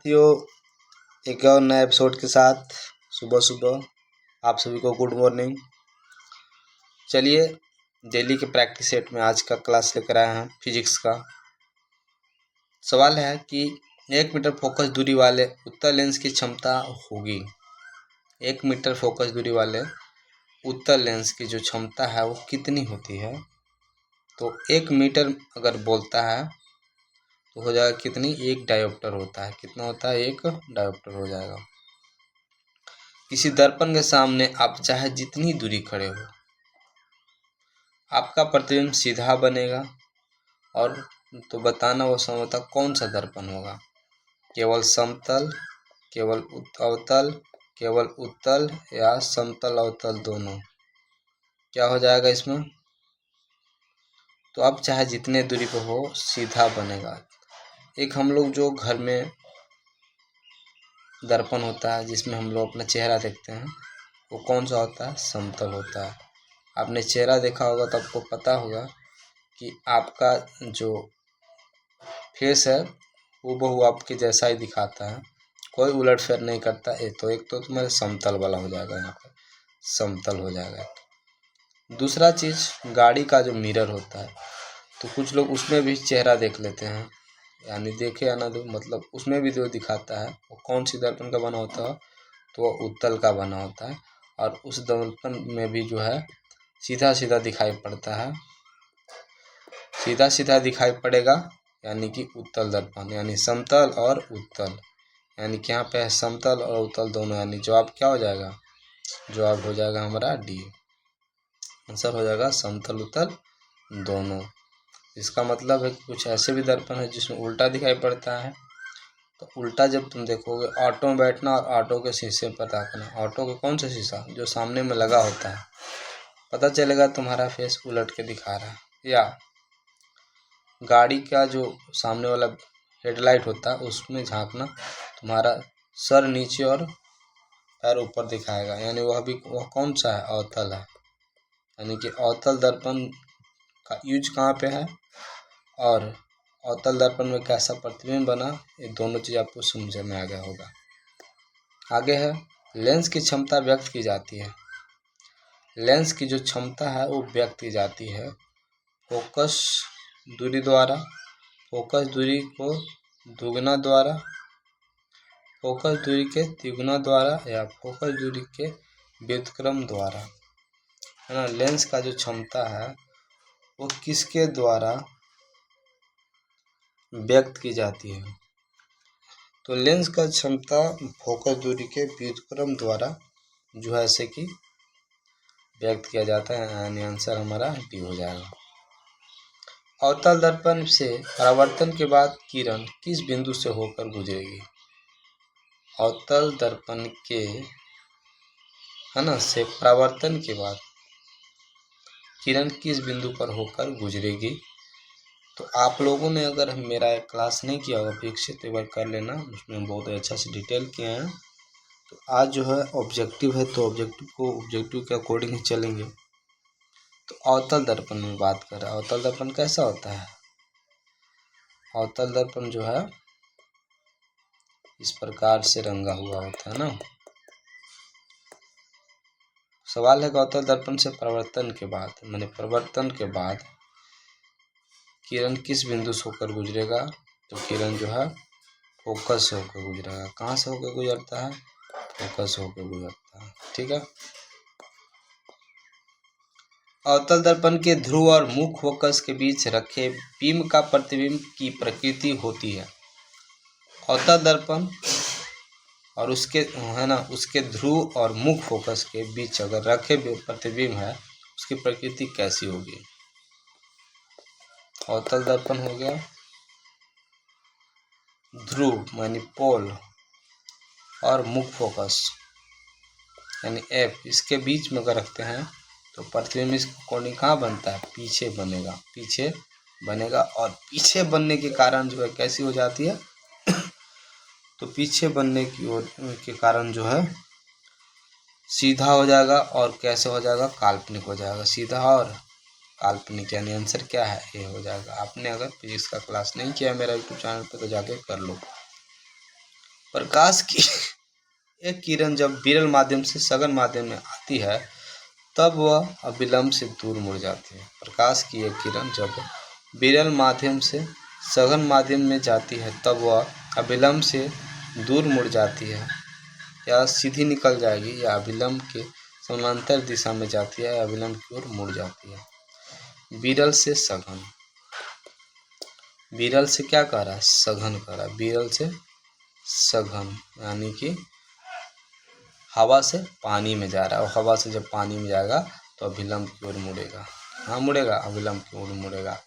साथियों, एक और नए एपिसोड के साथ सुबह सुबह आप सभी को गुड मॉर्निंग। चलिए, डेली के प्रैक्टिस सेट में आज का क्लास लेकर आए हैं फिजिक्स का। सवाल है कि 1 मीटर फोकस दूरी वाले उत्तल लेंस की क्षमता होगी। 1 मीटर फोकस दूरी वाले उत्तल लेंस की जो क्षमता है वो कितनी होती है। तो 1 मीटर अगर बोलता है तो हो जाएगा कितनी, 1 डायोप्टर होता है। कितना होता है, 1 डायोप्टर हो जाएगा। किसी दर्पण के सामने आप चाहे जितनी दूरी खड़े हो, आपका प्रतिबिंब सीधा बनेगा। और तो बताना वो समतल कौन सा दर्पण होगा, केवल समतल, केवल अवतल, केवल उत्तल या समतल अवतल दोनों। क्या हो जाएगा इसमें, तो अब चाहे जितने दूरी पे हो सीधा बनेगा। एक हम लोग जो घर में दर्पण होता है जिसमें हम लोग अपना चेहरा देखते हैं, वो कौन सा होता है, समतल होता है। आपने चेहरा देखा होगा तो आपको पता होगा कि आपका जो फेस है वो बहु आपके जैसा ही दिखाता है, कोई उलट फेर नहीं करता। एक तो तुम्हारे समतल वाला हो जाएगा, यहाँ पर समतल हो जाएगा। दूसरा चीज़, गाड़ी का जो मिरर होता है तो कुछ लोग उसमें भी चेहरा देख लेते हैं, यानी देखे या ना दो, मतलब उसमें भी जो दिखाता है वो कौन सी दर्पण का बना होता है, तो वो उत्तल का बना होता है। और उस दर्पण में भी जो है सीधा सीधा दिखाई पड़ता है, सीधा सीधा दिखाई पड़ेगा, यानी कि उत्तल दर्पण, यानी समतल और उत्तल। यानी कि यहाँ पे है समतल और उत्तल दोनों, यानी जवाब क्या हो जाएगा, जवाब हो जाएगा हमारा डी। आंसर हो जाएगा समतल उत्तल दोनों। इसका मतलब है कि कुछ ऐसे भी दर्पण है जिसमें उल्टा दिखाई पड़ता है। तो उल्टा जब तुम देखोगे, ऑटो में बैठना और ऑटो के शीशे पर ताकना। ऑटो का कौन सा शीशा, जो सामने में लगा होता है, पता चलेगा तुम्हारा फेस उलट के दिखा रहा है। या गाड़ी का जो सामने वाला हेडलाइट होता है उसमें झांकना, तुम्हारा सर नीचे और पैर ऊपर दिखाएगा, यानी वह कौन सा है, अवतल है। यानी कि अवतल दर्पण का यूज कहाँ पे है और अवतल दर्पण में कैसा प्रतिबिंब बना, ये दोनों चीज़ आपको समझ में आ गया होगा। आगे है, लेंस की क्षमता व्यक्त की जाती है। लेंस की जो क्षमता है वो व्यक्त की जाती है फोकस दूरी द्वारा, फोकस दूरी को दुगना द्वारा, फोकस दूरी के तिगुना द्वारा, या फोकस दूरी के व्युत्क्रम द्वारा, है ना। लेंस का जो क्षमता है वो किसके द्वारा व्यक्त की जाती है, तो लेंस का क्षमता फोकस दूरी के व्युत्क्रम द्वारा जो है ऐसे कि व्यक्त किया जाता है, यानी आंसर हमारा डी हो जाएगा। अवतल दर्पण से परावर्तन के बाद किरण किस बिंदु से होकर गुजरेगी। अवतल दर्पण के, है ना, से परावर्तन के बाद किरण किस बिंदु पर होकर गुजरेगी। तो आप लोगों ने अगर मेरा क्लास नहीं किया होगा फिजिक्स से तो एक बार कर लेना, उसमें बहुत अच्छा से डिटेल किए हैं। तो आज जो है ऑब्जेक्टिव है, तो ऑब्जेक्टिव के अकॉर्डिंग ही चलेंगे। तो अवतल दर्पण में बात कर रहे हैं, अवतल दर्पण कैसा होता है। अवतल दर्पण जो है इस प्रकार से रंगा हुआ होता है ना। सवाल है कि अवतल दर्पण से परिवर्तन के बाद, माने परिवर्तन के बाद किरण किस बिंदु से होकर गुजरेगा। तो किरण जो है फोकस से होकर गुजरेगा। कहाँ से होकर गुजरता है, फोकस होकर गुजरता है, ठीक है। अवतल दर्पण के ध्रुव और मुख्य फोकस के बीच रखे बीम का प्रतिबिंब की प्रकृति होती है। अवतल दर्पण और उसके, है ना, उसके ध्रुव और मुख्य फोकस के बीच अगर रखे प्रतिबिंब है उसकी प्रकृति कैसी होगी। अवतल दर्पण हो गया, ध्रुव मानी पोल और मुख्य फोकस यानी एफ, इसके बीच में अगर रखते हैं तो प्रतिबिंब इस कोण कहाँ बनता है, पीछे बनेगा, पीछे बनेगा। और पीछे बनने के कारण जो है कैसी हो जाती है तो पीछे बनने की ओर के कारण जो है सीधा हो जाएगा। और कैसे हो जाएगा, काल्पनिक हो जाएगा। सीधा और काल्पनिक, यानी आंसर क्या है, ए हो जाएगा। आपने अगर फिजिक्स का क्लास नहीं किया मेरा यूट्यूब चैनल पे तो जाके कर लो। प्रकाश की एक किरण जब विरल माध्यम से सघन माध्यम में आती है तब वह अविलंब से दूर मुड़ जाती है। प्रकाश की एक किरण जब विरल माध्यम से सघन माध्यम में जाती है तब वह अविलंब से दूर मुड़ जाती है, या सीधी निकल जाएगी, या अविलंब के समानांतर दिशा में जाती है, या अविलंब की ओर मुड़ जाती है। विरल से सघन, विरल से क्या कह रहा है? सघन कह रहा है। विरल से सघन यानी कि हवा से पानी में जा रहा है, और हवा से जब पानी में जाएगा तो अविलंब की ओर मुड़ेगा। हाँ मुड़ेगा, अविलंब की ओर मुड़ेगा।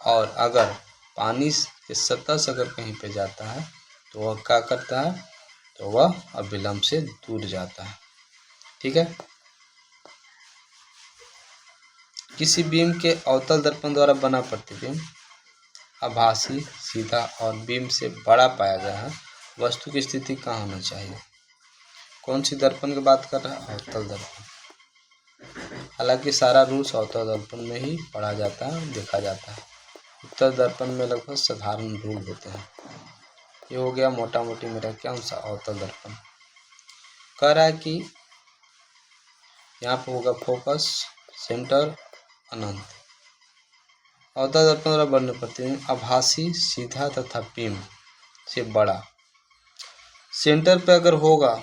और अगर पानी के सतह से अगर कहीं पे जाता है तो वह क्या करता है? तो वह अविलंब से दूर जाता है। ठीक है। किसी बीम के अवतल दर्पण द्वारा बना प्रतिबिंब आभासी, सीधा और बीम से बड़ा पाया गया है। वस्तु की स्थिति कहाँ होना चाहिए? कौन सी दर्पण की बात कर रहा है? अवतल दर्पण। हालांकि सारा रूल्स अवतल दर्पण में ही पढ़ा जाता है, देखा जाता है। उत्तल दर्पण में लगभग साधारण रूल होते हैं। ये हो गया मोटा मोटी मेरा क्या सा अवतल दर्पण। कह रहा है कि यहाँ पर होगा फोकस, सेंटर, अनंत। अवतल दर्पण द्वारा बनने प्रतिबिंब आभासी, सीधा तथा बीम से बड़ा। सेंटर पे अगर होगा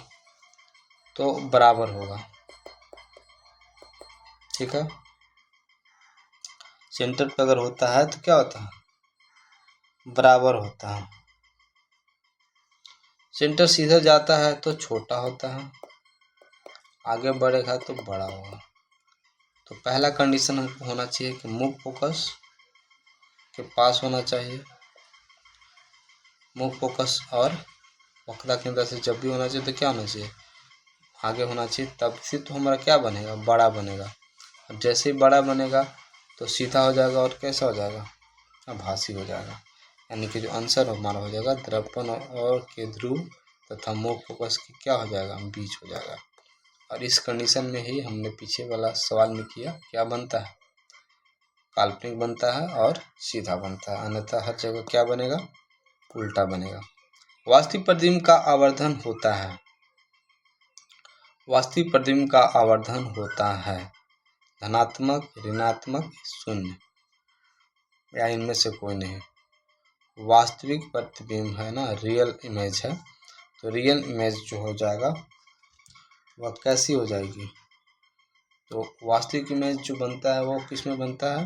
तो बराबर होगा। ठीक है। सेंटर पे अगर होता है तो क्या होता है? बराबर होता है। सेंटर सीधा जाता है तो छोटा होता है, आगे बढ़ेगा तो बड़ा होगा। तो पहला कंडीशन हमको होना चाहिए कि मुख्य फोकस के पास होना चाहिए। मुख्य फोकस और वक्रता केंद्र से जब भी होना चाहिए तो क्या होना चाहिए? आगे होना चाहिए, तब से तो हमारा क्या बनेगा? बड़ा बनेगा। अब जैसे ही बड़ा बनेगा तो सीधा हो जाएगा और कैसा हो जाएगा? आभासी हो जाएगा। यानी कि जो आंसर हमारा हो जाएगा दर्पण और के ध्रुव तथा मुख्य फोकस की क्या हो जाएगा? बीच हो जाएगा। और इस कंडीशन में ही हमने पीछे वाला सवाल में किया, क्या बनता है? काल्पनिक बनता है और सीधा बनता है, अन्यथा हर जगह क्या बनेगा? उल्टा बनेगा। वास्तविक प्रतिबिंब का आवर्धन होता है। वास्तविक प्रतिबिंब का आवर्धन होता है धनात्मक, ऋणात्मक, शून्य, या इनमें से कोई नहीं। वास्तविक प्रतिबिंब है ना, रियल इमेज है, तो रियल इमेज जो हो जाएगा वह कैसी हो जाएगी? तो वास्तविक इमेज जो बनता है वो किस में बनता है?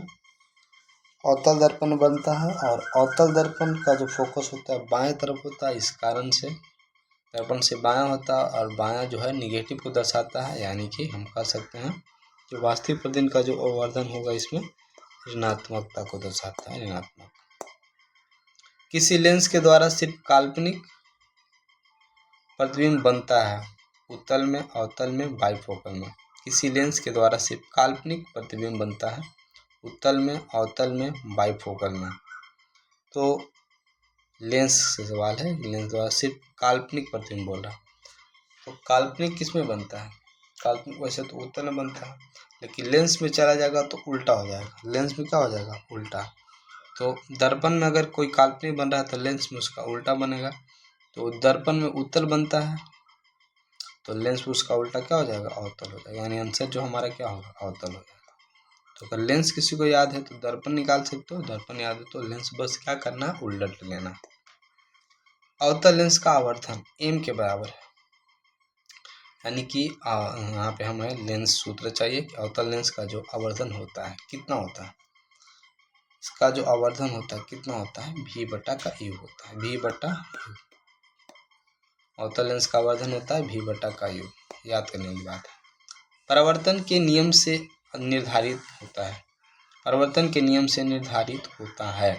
अवतल दर्पण में बनता है। और अवतल दर्पण का जो फोकस होता है बाएं तरफ होता है, इस कारण से दर्पण से बायां होता है, और बायां जो है निगेटिव को दर्शाता है। यानी कि हम कह सकते हैं कि वास्तविक प्रतिबिंब का जो आवर्धन होगा इसमें ऋणात्मकता को दर्शाता है, ऋणात्मक। किसी लेंस के द्वारा सिर्फ काल्पनिक प्रतिबिंब बनता है उत्तल में, अवतल में, बाइफोकल में। किसी लेंस के द्वारा सिर्फ काल्पनिक प्रतिबिंब बनता है उत्तल में, अवतल में, बाइफोकल में। तो लेंस से सवाल है, लेंस द्वारा सिर्फ काल्पनिक प्रतिबिंब बोल रहा। तो काल्पनिक किस में बनता है? काल्पनिक वैसे तो उत्तल में बनता है, लेकिन लेंस में चला जाएगा तो उल्टा हो जाएगा। लेंस में क्या हो जाएगा? उल्टा। तो दर्पण में अगर कोई काल्पनिक बन रहा है तो लेंस में उसका उल्टा बनेगा। तो दर्पण में उत्तल बनता है तो लेंस में उसका उल्टा क्या हो जाएगा? अवतल हो जाएगा। यानी आंसर जो हमारा क्या होगा? अवतल हो जाएगा। तो अगर लेंस किसी को याद है तो दर्पण निकाल सकते हो, दर्पण याद है तो लेंस बस क्या करना है? उलट लेना। अवतल लेंस का आवर्धन m के बराबर है। यानी कि यहाँ पे हमें लेंस सूत्र चाहिए कि अवतल लेंस का जो आवर्धन होता है कितना होता है? इसका जो आवर्धन होता है कितना होता है? v बटा का u होता है, v बटा u। अवतल लेंस का आवर्धन होता है v बटा का u, याद करने की बात है। परावर्तन के नियम से निर्धारित होता है। परावर्तन के नियम से निर्धारित होता है।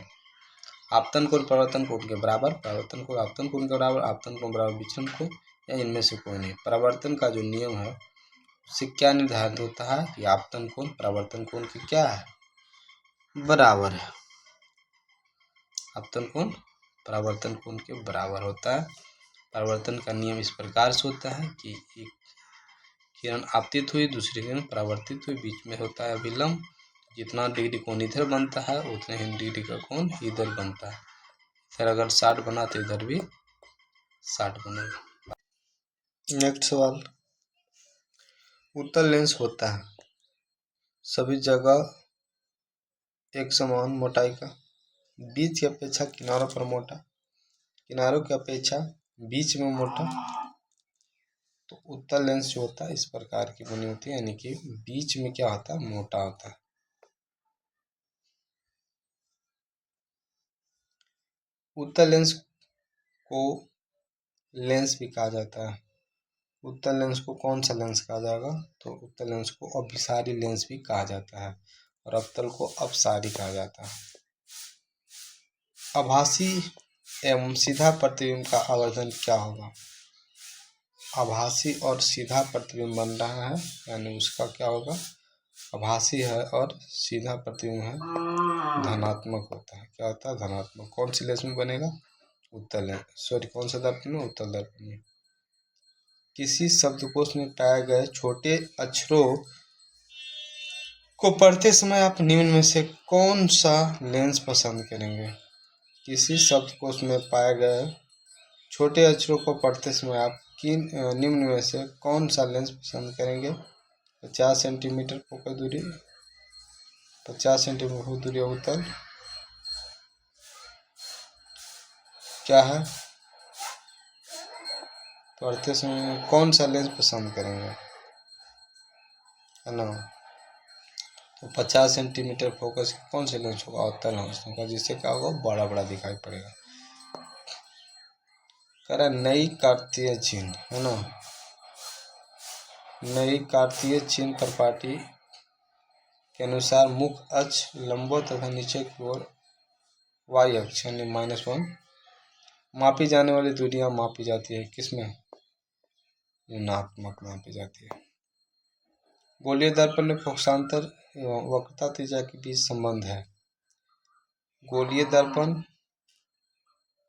आपतन कोण परावर्तन कोण के बराबर, परावर्तन कोण आपतन कोण के बराबर, आपतन कोण बराबर विचलन कोण, या इनमें से कोई नहीं। परावर्तन का जो नियम है उससे क्या निर्धारित होता है कि आपतन कोण परावर्तन कोण के क्या है? बराबर है। आपतन कोण परावर्तन कोण के बराबर होता है। परावर्तन का नियम इस प्रकार से होता है कि एक किरण आपतित हुई, दूसरी किरण परावर्तित हुई, बीच में होता है अभिलंब। जितना डिग्री कोण इधर बनता है उतने ही डिग्री का कोण इधर बनता है। सर अगर 60 बना तो इधर भी 60 बनेगा। नेक्स्ट सवाल, उत्तल लेंस होता है सभी जगह एक समान मोटाई का, बीच की अपेक्षा किनारों पर मोटा, किनारों की अपेक्षा बीच में मोटा। तो उत्तल लेंस जो होता है इस प्रकार की बनी होती है, यानी कि बीच में क्या होता है, मोटा होता है। उत्तल लेंस को लेंस भी कहा जाता है। उत्तल लेंस को कौन सा लेंस कहा जाएगा, तो उत्तल लेंस को अभिसारी लेंस भी कहा जाता है और अवतल को अपसारी कहा जाता है। आभासी एवं सीधा प्रतिबिंब का आवर्धन क्या होगा, आभासी और सीधा प्रतिबिंब बन रहा है, यानी उसका क्या होगा, आभासी है और सीधा प्रतिबिंब है, धनात्मक होता है। क्या होता है, धनात्मक। कौन सी लेंस में बनेगा, उत्तल लेंस, सॉरी कौन सा दर्पण में, उत्तल दर्पण में। किसी शब्दकोश में पाए गए छोटे अक्षरों को पढ़ते समय आप निम्न में से कौन सा लेंस पसंद करेंगे, किसी शब्दकोश में पाए गए छोटे अक्षरों को पढ़ते समय आप निम्न में से कौन सा लेंस पसंद करेंगे। 50 सेंटीमीटर फोकस दूरी, 50 सेंटीमीटर फोकस दूरी उत्तल क्या है, पढ़ते समय कौन सा लेंस पसंद करेंगे, है ना। तो 50 सेंटीमीटर फोकस कौन से लेंस होगा, उत्तल लेंस होगा, जिससे क्या होगा, बड़ा बड़ा दिखाई पड़ेगा। कह रहा नई कार्तीय चिन्ह, है ना, नई कार्तीय चिन्ह परिपाटी के अनुसार मुख्य अक्ष लंबवत तथा नीचे की ओर y अक्ष यानी -1 मापी जाने वाली दूरियां मापी जाती है, किसमें, ऋणात्मक मापी जाती है। गोलीय दर्पण में फोकसांतर एवं वक्रता त्रिज्या के बीच संबंध है, गोलीय दर्पण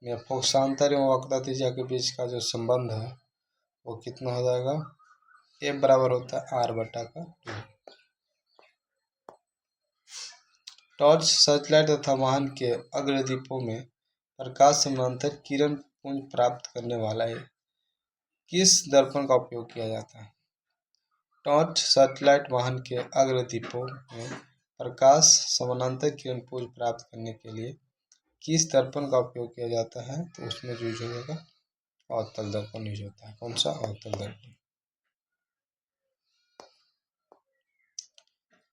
में फोकसांतर एवं वक्रता त्रिज्या के बीच का जो संबंध है वो कितना हो जाएगा, F बराबर होता है R/2। टॉर्च, सर्चलाइट तथा वाहन के अग्रदीपों में प्रकाश समानांतर किरण पुंज प्राप्त करने वाला है, किस दर्पण का उपयोग किया जाता है। टॉर्च, सर्चलाइट वाहन के अग्रदीपों में प्रकाश समानांतर किरण पुंज प्राप्त करने के लिए किस दर्पण का उपयोग किया जाता है, तो उसमें यूज हो जाएगा अवतल दर्पण यूज होता है। कौन सा, अवतल दर्पण।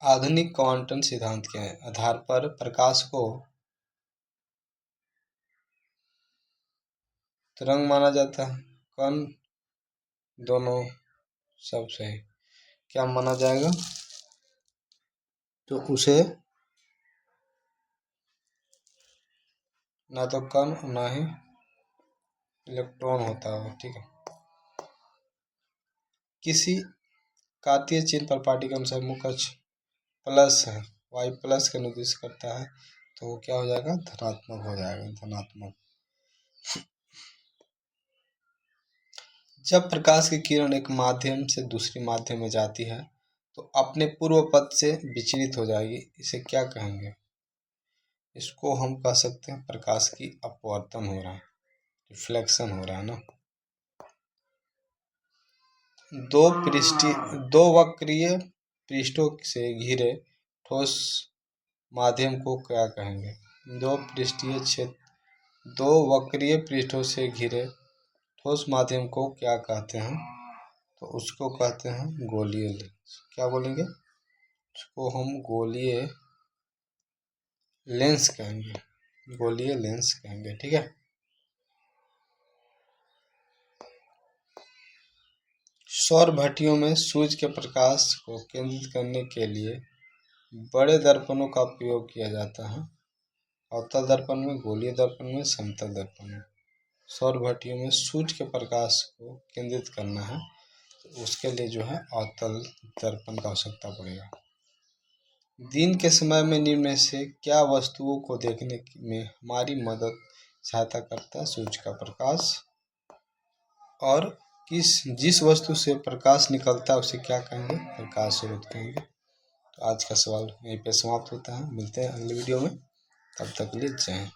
आधुनिक क्वांटम सिद्धांत के आधार पर प्रकाश को तरंग माना जाता है, कण दोनों सब सही, क्या माना जाएगा, तो उसे ना तो कण ना ही इलेक्ट्रॉन होता है, ठीक है। किसी कार्तीय चिन्ह पर पार्टी के अनुसार मुख्य अक्ष प्लस है, y प्लस का निर्देश करता है, तो वो क्या हो जाएगा, धनात्मक हो जाएगा, धनात्मक। जब प्रकाश की किरण एक माध्यम से दूसरे माध्यम में जाती है तो अपने पूर्व पथ से विचलित हो जाएगी, इसे क्या कहेंगे, इसको हम कह सकते हैं प्रकाश की अपवर्तन हो रहा है, रिफ्लेक्शन हो रहा है ना। दो वक्रीय पृष्ठों से घिरे ठोस माध्यम को क्या कहेंगे, दो वक्रीय पृष्ठों से घिरे ठोस माध्यम को क्या कहते हैं, तो उसको कहते हैं गोलीय लेंस। क्या बोलेंगे, उसको हम गोलीय लेंस कहेंगे, गोलीय लेंस कहेंगे, ठीक है। सौर भट्टियों में सूर्य के प्रकाश को केंद्रित करने के लिए बड़े दर्पणों का उपयोग किया जाता है, अवतल दर्पण में, गोलीय दर्पण में, समतल दर्पण में। सौर भट्टियों में सूर्य के प्रकाश को केंद्रित करना है तो उसके लिए जो है अवतल दर्पण का आवश्यकता पड़ेगा। दिन के समय में निम्न में से क्या वस्तुओं को देखने में हमारी सहायता करता है, सूर्य का प्रकाश, और जिस वस्तु से प्रकाश निकलता है उसे क्या कहेंगे, प्रकाश स्रोत कहेंगे। तो आज का सवाल यहीं पे समाप्त होता है, मिलते हैं अगले वीडियो में, तब तक के लिए जय हिंद।